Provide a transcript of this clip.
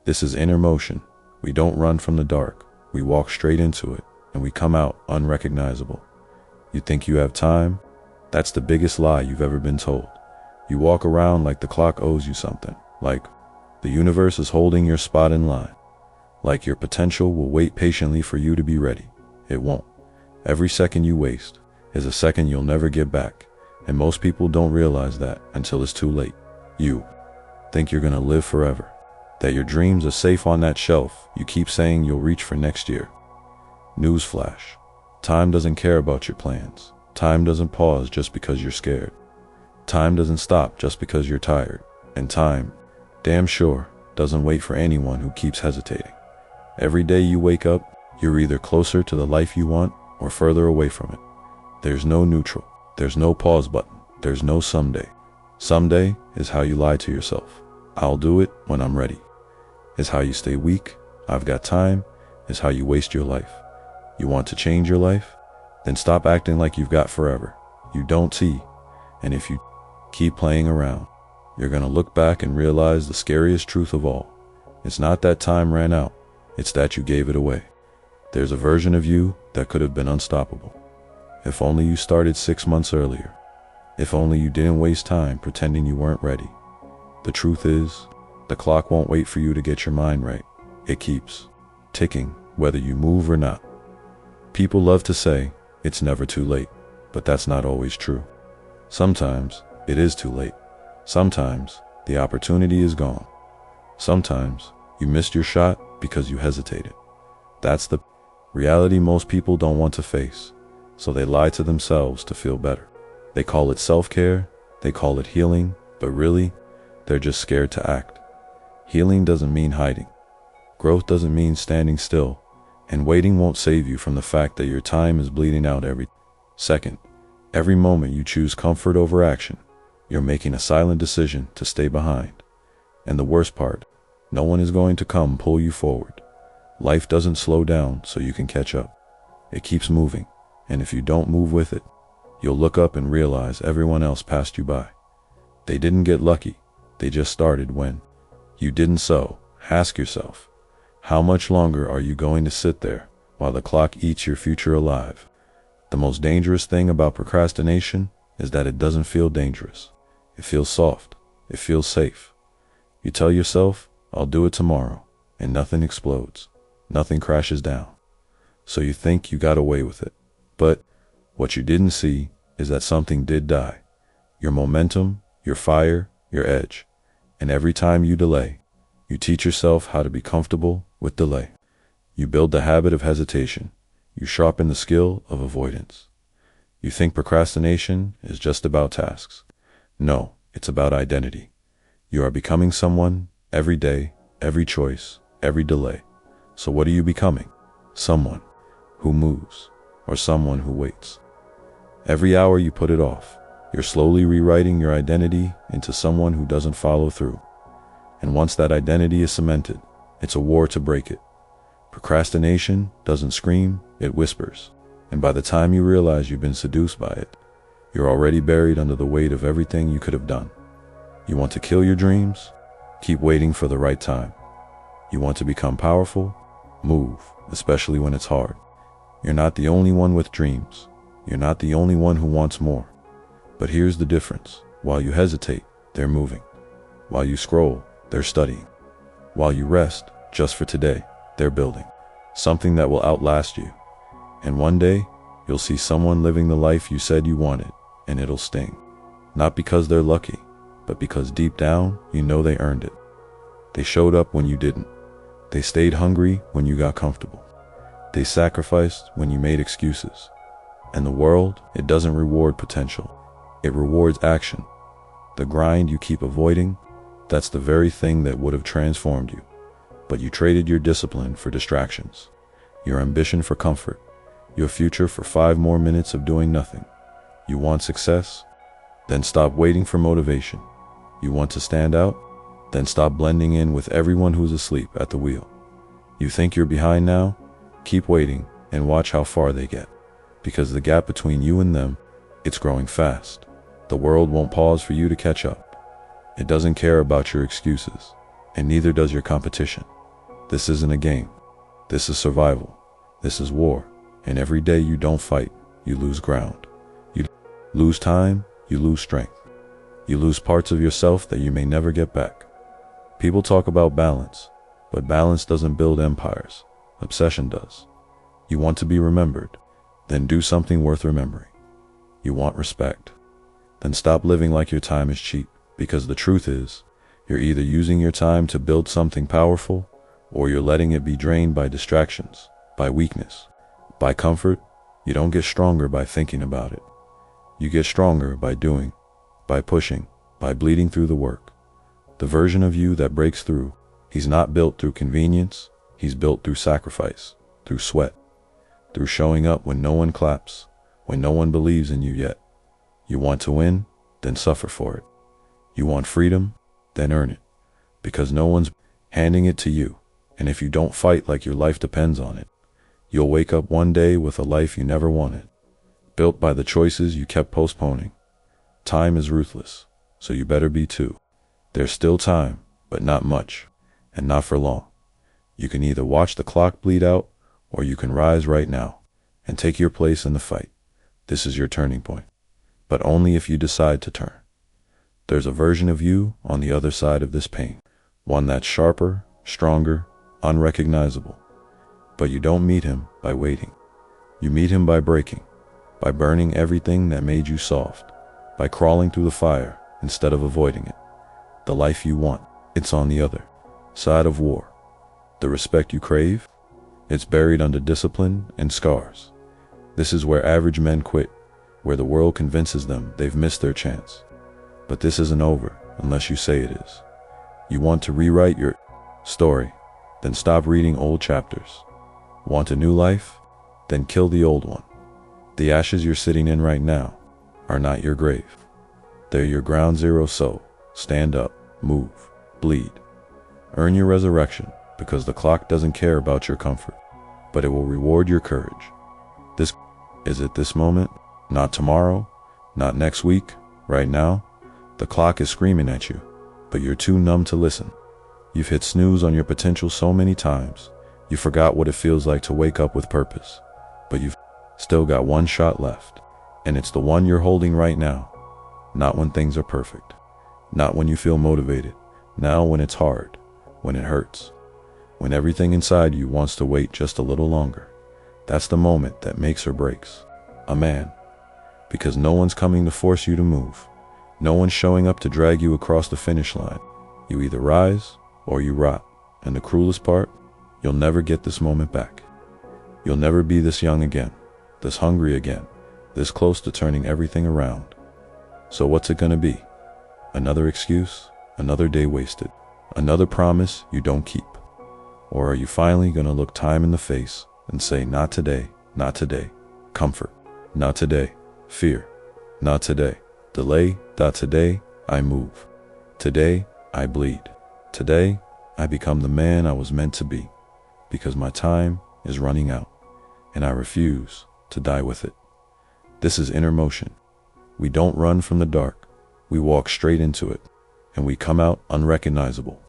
This is inner motion. We don't run from the dark. We walk straight into it, and we come out unrecognizable. You think you have time? That's the biggest lie you've ever been told. You walk around like the clock owes you something, like the universe is holding your spot in line, like your potential will wait patiently for you to be ready. It won't. Every second you waste is a second you'll never get back, and most people don't realize that until it's too late. You think you're gonna live forever, that your dreams are safe on that shelf you keep saying you'll reach for next year. Newsflash: time doesn't care about your plans. Time doesn't pause just because you're scared. Time doesn't stop just because you're tired. And time, damn sure, doesn't wait for anyone who keeps hesitating. Every day you wake up, you're either closer to the life you want or further away from it. There's no neutral. There's no pause button. There's no someday. Someday is how you lie to yourself. I'll do it when I'm ready. Is how you stay weak. I've got time is how you waste your life. You want to change your life? Then stop acting like you've got forever. You don't see. And if you keep playing around, you're gonna look back and realize the scariest truth of all. It's not that time ran out. It's that you gave it away. There's a version of you that could have been unstoppable. If only you started 6 months earlier. If only you didn't waste time pretending you weren't ready. The truth is, the clock won't wait for you to get your mind right. It keeps ticking, whether you move or not. People love to say, it's never too late, but that's not always true. Sometimes it is too late. Sometimes the opportunity is gone. Sometimes you missed your shot because you hesitated. That's the reality most people don't want to face, so they lie to themselves to feel better. They call it self-care, they call it healing, but really, they're just scared to act. Healing doesn't mean hiding. Growth doesn't mean standing still. And waiting won't save you from the fact that your time is bleeding out every second. Every moment you choose comfort over action, you're making a silent decision to stay behind. And the worst part, no one is going to come pull you forward. Life doesn't slow down so you can catch up. It keeps moving, and if you don't move with it, you'll look up and realize everyone else passed you by. They didn't get lucky, they just started when you didn't. So, ask yourself, how much longer are you going to sit there while the clock eats your future alive? The most dangerous thing about procrastination is that it doesn't feel dangerous. It feels soft. It feels safe. You tell yourself, I'll do it tomorrow, and nothing explodes. Nothing crashes down. So you think you got away with it. But what you didn't see is that something did die. Your momentum, your fire, your edge. And every time you delay, you teach yourself how to be comfortable with delay. You build the habit of hesitation. You sharpen the skill of avoidance. You think procrastination is just about tasks. No, it's about identity. You are becoming someone every day, every choice, every delay. So what are you becoming? Someone who moves, or someone who waits. Every hour you put it off, you're slowly rewriting your identity into someone who doesn't follow through. And once that identity is cemented, it's a war to break it. Procrastination doesn't scream, it whispers. And by the time you realize you've been seduced by it, you're already buried under the weight of everything you could have done. You want to kill your dreams? Keep waiting for the right time. You want to become powerful? Move, especially when it's hard. You're not the only one with dreams. You're not the only one who wants more. But here's the difference. While you hesitate, they're moving. While you scroll, they're studying. While you rest, just for today, they're building something that will outlast you. And one day, you'll see someone living the life you said you wanted, and it'll sting. Not because they're lucky, but because deep down, you know they earned it. They showed up when you didn't. They stayed hungry when you got comfortable. They sacrificed when you made excuses. And the world, it doesn't reward potential. It rewards action. The grind you keep avoiding, that's the very thing that would have transformed you. But you traded your discipline for distractions, your ambition for comfort, your future for 5 more minutes of doing nothing. You want success? Then stop waiting for motivation. You want to stand out? Then stop blending in with everyone who's asleep at the wheel. You think you're behind now? Keep waiting and watch how far they get. Because the gap between you and them, it's growing fast. The world won't pause for you to catch up. It doesn't care about your excuses, and neither does your competition. This isn't a game. This is survival. This is war. And every day you don't fight, you lose ground. You lose time, you lose strength. You lose parts of yourself that you may never get back. People talk about balance, but balance doesn't build empires. Obsession does. You want to be remembered, then do something worth remembering. You want respect, then stop living like your time is cheap, because the truth is, you're either using your time to build something powerful, or you're letting it be drained by distractions, by weakness, by comfort. You don't get stronger by thinking about it. You get stronger by doing, by pushing, by bleeding through the work. The version of you that breaks through, he's not built through convenience, he's built through sacrifice, through sweat, through showing up when no one claps, when no one believes in you yet. You want to win, then suffer for it. You want freedom, then earn it, because no one's handing it to you. And if you don't fight like your life depends on it, you'll wake up one day with a life you never wanted, built by the choices you kept postponing. Time is ruthless, so you better be too. There's still time, but not much, and not for long. You can either watch the clock bleed out, or you can rise right now and take your place in the fight. This is your turning point, but only if you decide to turn. There's a version of you on the other side of this pain, one that's sharper, stronger, unrecognizable. But you don't meet him by waiting. You meet him by breaking, by burning everything that made you soft, by crawling through the fire instead of avoiding it. The life you want, it's on the other side of war. The respect you crave, it's buried under discipline and scars. This is where average men quit, where the world convinces them they've missed their chance. But this isn't over unless you say it is. You want to rewrite your story, then stop reading old chapters. Want a new life? Then kill the old one. The ashes you're sitting in right now are not your grave. They're your ground zero, so stand up, move, bleed. Earn your resurrection, because the clock doesn't care about your comfort, but it will reward your courage. This is it this moment, not tomorrow, not next week, right now. The clock is screaming at you, but you're too numb to listen. You've hit snooze on your potential so many times, you forgot what it feels like to wake up with purpose. But you've still got one shot left, and it's the one you're holding right now. Not when things are perfect, not when you feel motivated, now when it's hard, when it hurts, when everything inside you wants to wait just a little longer. That's the moment that makes or breaks a man, because no one's coming to force you to move. No one's showing up to drag you across the finish line. You either rise or you rot. And the cruelest part, you'll never get this moment back. You'll never be this young again, this hungry again, this close to turning everything around. So what's it gonna be? Another excuse, another day wasted, another promise you don't keep? Or are you finally gonna look time in the face and say, not today, not today. Comfort, not today. Fear, not today. Delay, not today. I move. Today, I bleed. Today, I become the man I was meant to be, because my time is running out, and I refuse to die with it. This is inner motion. We don't run from the dark. We walk straight into it, and we come out unrecognizable.